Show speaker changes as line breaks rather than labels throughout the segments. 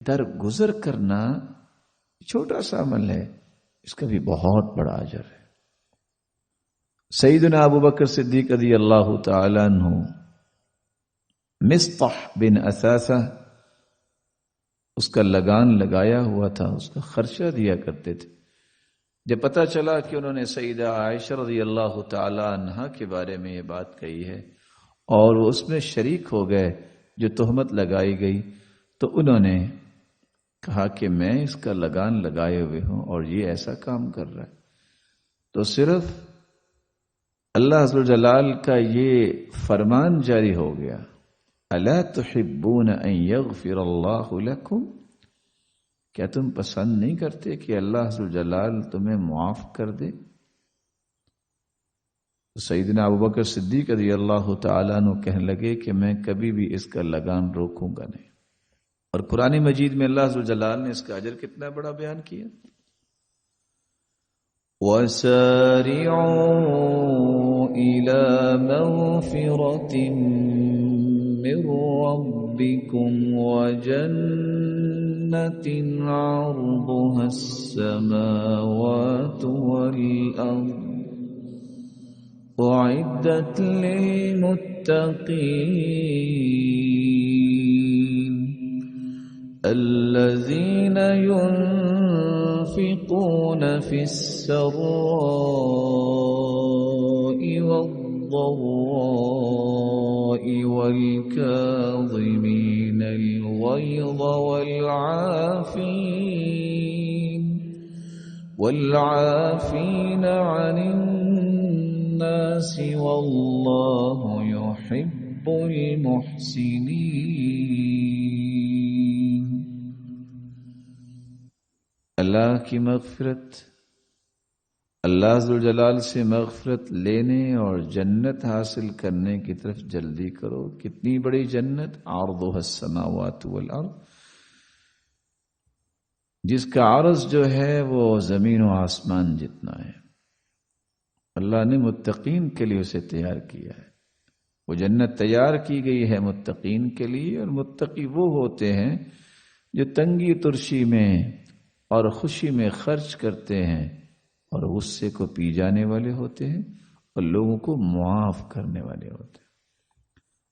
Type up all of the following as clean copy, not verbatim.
درگزر کرنا چھوٹا سا عمل ہے، اس کا بھی بہت بڑا اجر ہے۔ سیدنا ابو بکر صدیق رضی اللہ تعالی عنہ مصطح بن اثاثہ اس کا لگان لگایا ہوا تھا، اس کا خرچہ دیا کرتے تھے۔ جب پتہ چلا کہ انہوں نے سیدہ عائشہ رضی اللہ تعالی عنہا کے بارے میں یہ بات کہی ہے اور وہ اس میں شریک ہو گئے جو تہمت لگائی گئی، تو انہوں نے کہا کہ میں اس کا لگان لگائے ہوئے ہوں اور یہ ایسا کام کر رہا ہے، تو صرف اللہ عز و جلال کا یہ فرمان جاری ہو گیا، الا تحبون ان یغفر اللہ لکم، کیا تم پسند نہیں کرتے کہ اللہ عز و جلال تمہیں معاف کر دے؟ تو سیدنا ابوبکر صدیق رضی اللہ تعالیٰ عنہ کہنے لگے کہ میں کبھی بھی اس کا لگان روکوں گا نہیں۔ اور قرآن مجید میں اللہ عز و جلال نے اس کا اجر کتنا بڑا بیان کیا، وَسَارِعُوا إِلَى مَغْفِرَةٍ مِّن رَّبِّكُمْ وَجَنَّةٍ عَرْضُهَا السَّمَاوَاتُ وَالْأَرْضُ أُعِدَّتْ لِلْمُتَّقِينَ الَّذِينَ يُنفِقُونَ فِي السَّرَّاءِ وَالضَّرَّاءِ وَالْكَاظِمِينَ الْغَيْظَ وَالْعَافِينَ عَنِ النَّاسِ وَاللَّهُ يُحِبُّ الْمُحْسِنِينَ۔ اللہ کی مغفرت، اللہ عز و جلال سے مغفرت لینے اور جنت حاصل کرنے کی طرف جلدی کرو۔ کتنی بڑی جنت، عرضها السماوات والارض، جس کا عرض جو ہے وہ زمین و آسمان جتنا ہے۔ اللہ نے متقین کے لیے اسے تیار کیا ہے، وہ جنت تیار کی گئی ہے متقین کے لیے، اور متقی وہ ہوتے ہیں جو تنگی ترشی میں اور خوشی میں خرچ کرتے ہیں اور غصے کو پی جانے والے ہوتے ہیں اور لوگوں کو معاف کرنے والے ہوتے ہیں،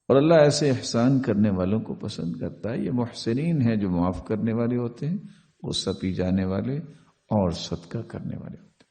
اور اللہ ایسے احسان کرنے والوں کو پسند کرتا ہے۔ یہ محسنین ہیں جو معاف کرنے والے ہوتے ہیں، غصہ پی جانے والے اور صدقہ کرنے والے ہوتے ہیں۔